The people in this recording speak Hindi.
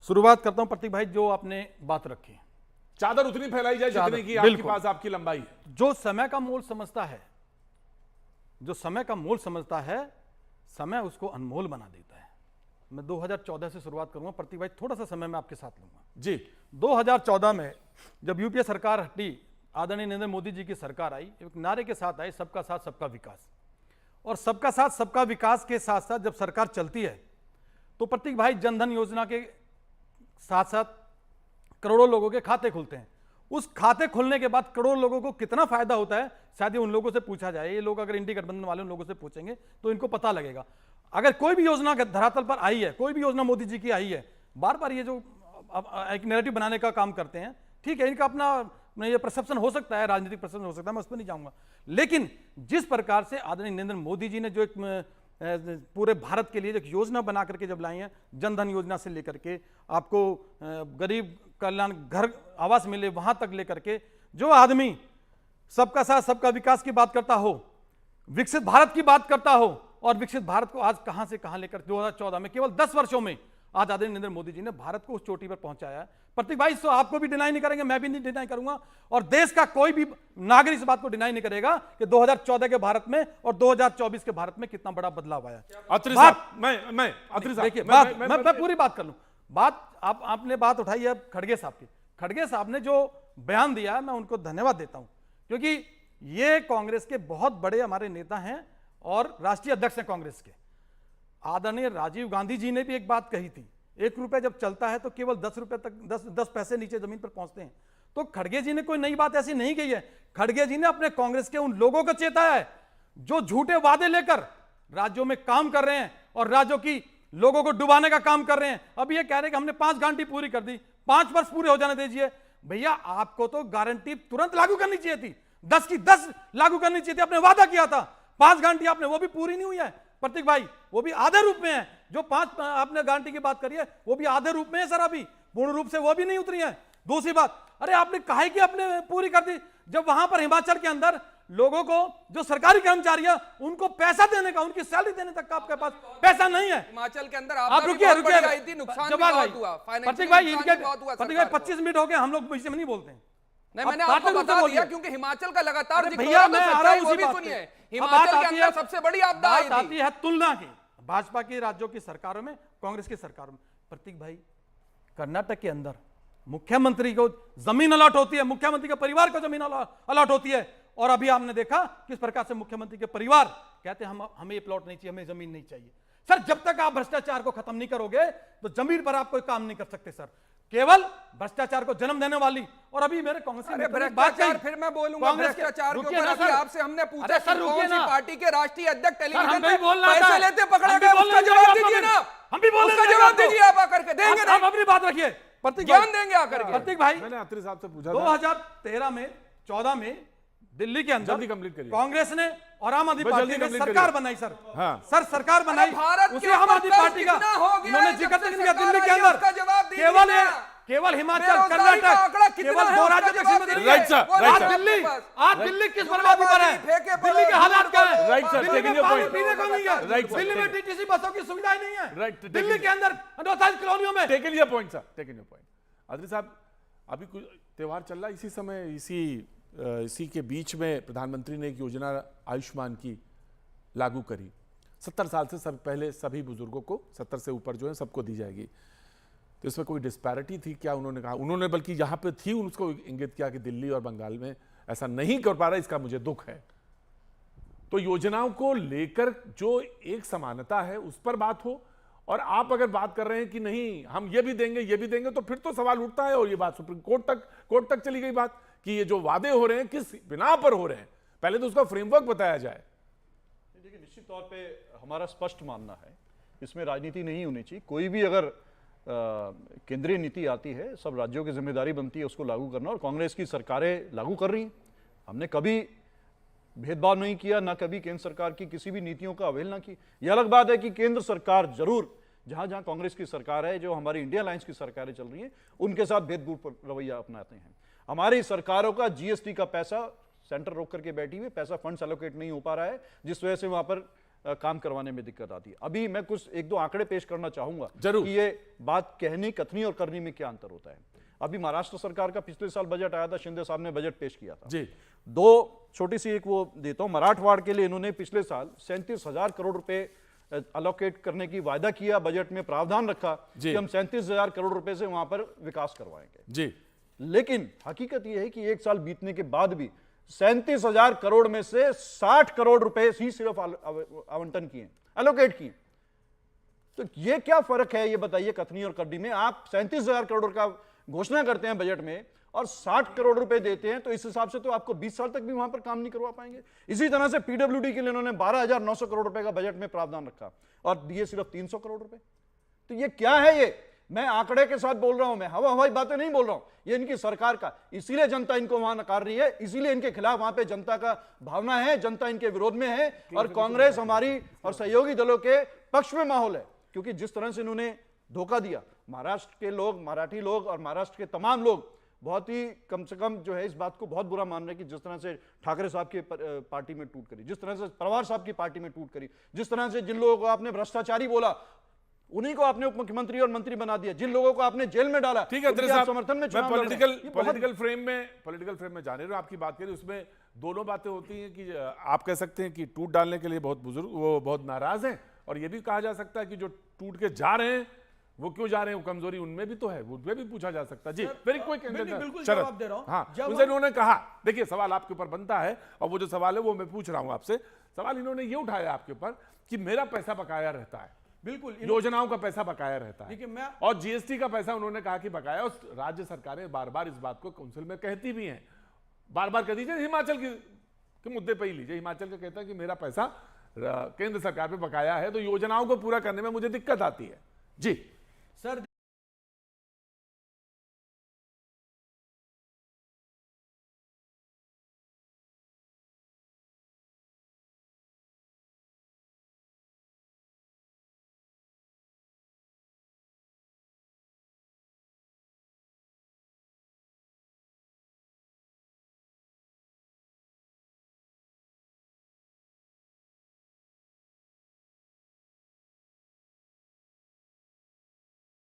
शुरुआत करता हूं प्रतीक भाई, जो आपने बात रखी, चादर उतनी फैलाई जाए जितने की आपके पास आपकी लंबाई है। जो समय का मोल समझता है, जो समय का मोल समझता है, समय उसको अनमोल बना देता है। मैं 2014 से शुरुआत करूंगा प्रतीक भाई, थोड़ा सा समय मैं आपके साथ लूंगा जी। 2014 में जब यूपीए सरकार हटी, आदरणीय नरेंद्र मोदी जी की सरकार आई, एक नारे के साथ आई, सबका साथ सबका विकास। और सबका साथ सबका विकास के साथ साथ जब सरकार चलती है तो प्रतीक भाई जनधन योजना के साथ साथ करोड़ों लोगों के खाते खुलते हैं। उस खाते खुलने के बाद करोड़ों लोगों को कितना फायदा होता है, शायद ये उन लोगों से पूछा जाए। ये लोग अगर इंडी गठबंधन वाले उन लोगों से पूछेंगे तो इनको पता लगेगा। अगर कोई भी योजना धरातल पर आई है, कोई भी योजना मोदी जी की आई है, बार बार ये जो एक नैरेटिव बनाने का काम करते हैं, ठीक है, इनका अपना ये परसेप्शन हो सकता है, राजनीतिक परसेप्शन हो सकता है, मैं उस पर नहीं जाऊंगा। लेकिन जिस प्रकार से आदरणीय नरेंद्र मोदी जी ने जो एक पूरे भारत के लिए एक योजना बना करके जब लाई है, जनधन योजना से लेकर के आपको गरीब कल्याण घर आवास मिले वहां तक लेकर के, जो आदमी सबका साथ सबका विकास की बात करता हो, विकसित भारत की बात करता हो, और विकसित भारत को आज कहां से कहां लेकर 2014 में केवल 10 वर्षों में आज आदरणीय नरेंद्र मोदी जी ने भारत को उस चोटी पर पहुंचाया है। प्रतीक भाई, इसको आपको भी डिनाई नहीं करेंगे, मैं भी नहीं डिनाई करूंगा, और देश का कोई भी नागरिक इस बात को डिनाई नहीं करेगा कि 2014 के भारत में और 2024 के भारत में कितना बड़ा बदलाव आया। देखिए, मैं पूरी बात कर लूं। बात आपने बात उठाई है खड़गे साहब की। खड़गे साहब ने जो बयान दिया है, मैं उनको धन्यवाद देता हूं, क्योंकि ये कांग्रेस के बहुत बड़े हमारे नेता हैं और राष्ट्रीय अध्यक्ष हैं कांग्रेस के। आदरणीय राजीव गांधी जी ने भी एक बात कही थी, 1 रुपए जब चलता है तो केवल 10 रुपए तक 10 पैसे नीचे जमीन पर पहुंचते हैं। तो खड़गे जी ने कोई नई बात ऐसी नहीं कही है। खड़गे जी ने अपने कांग्रेस के उन लोगों को चेताया है जो झूठे वादे लेकर राज्यों में काम कर रहे हैं और राज्यों की लोगों को डुबाने का काम कर रहे हैं। अब ये कह रहे हैं कि हमने 5 गारंटी पूरी कर दी, 5 वर्ष पूरे हो जाने दीजिए। भैया, आपको तो गारंटी तुरंत लागू करनी चाहिए थी, 10 की 10 लागू करनी चाहिए थी। आपने वादा किया था, 5 गारंटी आपने, वो भी पूरी नहीं हुई है प्रतीक भाई, वो भी आधे रूप में है। जो 5 आपने गारंटी की बात करी है वो भी आधे रूप में है सर, अभी पूर्ण रूप से वो भी नहीं उतरी है। दूसरी बात, अरे आपने कहा कि आपने पूरी कर दी, जब वहां पर हिमाचल के अंदर लोगों को जो सरकारी कर्मचारी है उनको पैसा देने का, उनकी सैलरी देने तक का आपके पास पैसा नहीं है। हिमाचल के अंदर आप रुकिए नुकसान भी बहुत हुआ, प्रतीक भाई, इनके प्रतीक भाई 25 मिनट हो गए, हम लोग बीच में नहीं बोलते हैं। नहीं, मैंने आपको बता दिया क्योंकि हिमाचल का लगातार भैया मैं आ रहा हूं उसी बात सुनिए। हिमाचल के अंदर सबसे बड़ी आपदा आती है तुलना की भाजपा की राज्यों की सरकारों में, कांग्रेस की सरकारों में। प्रतीक भाई, कर्नाटक के अंदर मुख्यमंत्री को जमीन अलॉट होती है, मुख्यमंत्री के परिवार को जमीन अलॉट होती है, और अभी आपने देखा किस प्रकार से मुख्यमंत्री के परिवार कहते हैं हमें ये प्लॉट नहीं चाहिए, हमें जमीन नहीं चाहिए। सर, जब तक आप भ्रष्टाचार को खत्म नहीं करोगे तो जमीन पर आप कोई काम नहीं कर सकते सर, केवल भ्रष्टाचार को जन्म देने वाली। और अभी मेरे कांग्रेस भ्रष्टाचार, फिर मैं बोलूंगा भ्रष्टाचार के ऊपर। अभी आपसे हमने पूछा कि कौन सी पार्टी के राष्ट्रीय अध्यक्ष टेलीविजन पे पैसे लेते पकड़ा गया, उसका जवाब दीजिए ना। हम भी बोल, उसका जवाब दीजिए आप आकर के। देंगे आप अपनी बात रखिए प्रतीक, ज्ञान देंगे आकर के। प्रतीक भाई, मैंने अत्री साहब से पूछा 2013 में 14 में दिल्ली के अंदर कांग्रेस ने और आम आदमी पार्टी ने सरकार बनाई सर। हाँ। सर, सरकार बनाई, उसे आम आदमी पार्टी का उन्होंने जिक्र किया। दिल्ली के अंदर केवल हिमाचल, कर्नाटक, केवल 2 राज्य आज दिल्ली किस बर्बादी पर है, दिल्ली के हालात क्या है, दिल्ली में पानी पीने को नहीं है, दिल्ली में टीटीसी बसों की सुविधा नहीं है, दिल्ली के अंदर अनऑथराइज्ड कॉलोनियों में। Taken your point sir, taken your point. Atri साहब, अभी कुछ त्योहार चल रहा है, इसी समय इसी के बीच में प्रधानमंत्री ने एक योजना आयुष्मान की लागू करी। 70 साल से पहले सभी बुजुर्गों को, 70 से ऊपर जो है सबको दी जाएगी। तो इसमें कोई डिस्पैरिटी थी क्या? उन्होंने कहा, उन्होंने बल्कि यहाँ पे थी उसको इंगित किया कि दिल्ली और बंगाल में ऐसा नहीं कर पा रहा, इसका मुझे दुख है। तो योजनाओं को लेकर जो एक समानता है उस पर बात हो, और आप अगर बात कर रहे हैं कि नहीं हम ये भी देंगे, तो फिर तो सवाल उठता है। और ये बात सुप्रीम कोर्ट तक चली गई बात कि ये जो वादे हो रहे हैं किस बिना पर हो रहे हैं, पहले तो उसका फ्रेमवर्क बताया जाए। देखिए, निश्चित तौर पे हमारा स्पष्ट मानना है, इसमें राजनीति नहीं होनी चाहिए। कोई भी अगर केंद्रीय नीति आती है, सब राज्यों की जिम्मेदारी बनती है उसको लागू करना, और कांग्रेस की सरकारें लागू कर रही हैं। हमने कभी भेदभाव नहीं किया, ना कभी केंद्र सरकार की किसी भी नीतियों का अवहेलना की। यह अलग बात है कि केंद्र सरकार जरूर जहां जहां कांग्रेस की सरकार है, जो हमारी इंडिया अलायंस की सरकारें चल रही हैं, उनके साथ भेदभाव रवैया अपनाते हैं। हमारी सरकारों का जीएसटी का पैसा सेंटर रोक करके बैठी हुई, पैसा फंड्स एलोकेट नहीं हो पा रहा है, जिस वजह से वहां पर काम करवाने में दिक्कत आती है। अभी मैं कुछ एक दो आंकड़े पेश करना चाहूंगा जरूर। कि ये बात कहनी, कथनी और करनी में क्या अंतर होता है। अभी महाराष्ट्र सरकार का पिछले साल बजट आया था, शिंदे साहब ने बजट पेश किया था जी। दो छोटी सी एक वो देता हूं, मराठवाड़ के लिए इन्होंने पिछले साल 37,000 करोड़ रुपए अलोकेट करने की वायदा किया, बजट में प्रावधान रखा कि हम 37,000 करोड़ रुपए से वहां पर विकास करवाएंगे जी। लेकिन हकीकत यह है कि एक साल बीतने के बाद भी 37,000 करोड़ में से 60 करोड़ रुपए ही सिर्फ आवंटन किए, एलोकेट किए। तो ये क्या फर्क है ये बताइए कथनी और करनी में। आप 37,000 करोड़ का घोषणा करते हैं बजट में और 60 करोड़ रुपए देते हैं, तो इस हिसाब से तो आपको 20 साल तक भी वहां पर काम नहीं करवा पाएंगे। इसी तरह से पीडब्ल्यूडी के लिए उन्होंने 12,900 करोड़ रुपए का बजट में प्रावधान रखा और दिए सिर्फ 300 करोड़ रुपए। तो ये क्या है? ये मैं आंकड़े के साथ बोल रहा हूं, मैं हवाई बातें नहीं बोल रहा हूं, ये इनकी सरकार का, इसीलिए जनता इनको वहां नकार रही है, इसीलिए इनके खिलाफ वहां पे जनता का भावना है, जनता इनके विरोध में है और कांग्रेस हमारी और सहयोगी दलों के पक्ष में माहौल है। क्योंकि जिस तरह से इन्होंने धोखा दिया, महाराष्ट्र के लोग, मराठी लोग और महाराष्ट्र के तमाम लोग बहुत ही कम से कम जो है इस बात को बहुत बुरा मान रहे हैं कि जिस तरह से ठाकरे साहब की पार्टी में टूट करी, जिस तरह से पवार साहब की पार्टी में टूट करी, जिस तरह से जिन लोगों को आपने भ्रष्टाचारी बोला उन्हीं को आपने उप मुख्यमंत्री और मंत्री बना दिया, जिन लोगों को आपने जेल में डाला ठीक है साहब, समर्थन में मैं पॉलिटिकल फ्रेम में जाने रहा आपकी बात करें, उसमें दोनों बातें होती हैं कि आप कह सकते हैं कि टूट डालने के लिए बहुत बुजुर्ग वो बहुत नाराज हैं, और ये भी कहा जा सकता है कि जो टूट के जा रहे हैं वो क्यों जा रहे हैं, वो कमजोरी उनमें भी तो है, उनमें भी पूछा जा सकता है। जी वेरी क्विक बिल्कुल जवाब दे रहा हूं। हाँ, उनसे इन्होंने कहा, देखिए सवाल आपके ऊपर बनता है और वो जो सवाल है वो मैं पूछ रहा हूं आपसे। सवाल इन्होंने ये उठाया आपके ऊपर कि मेरा पैसा बकाया रहता है, बिल्कुल योजनाओं का पैसा बकाया रहता है, देखिए मैं और जीएसटी का पैसा उन्होंने कहा कि बकाया, और राज्य सरकारें बार बार इस बात को काउंसिल में कहती भी हैं, बार बार कह दीजिए। हिमाचल के मुद्दे पर ही लीजिए, हिमाचल का कहता है कि मेरा पैसा केंद्र सरकार पे बकाया है, तो योजनाओं को पूरा करने में मुझे दिक्कत आती है। जी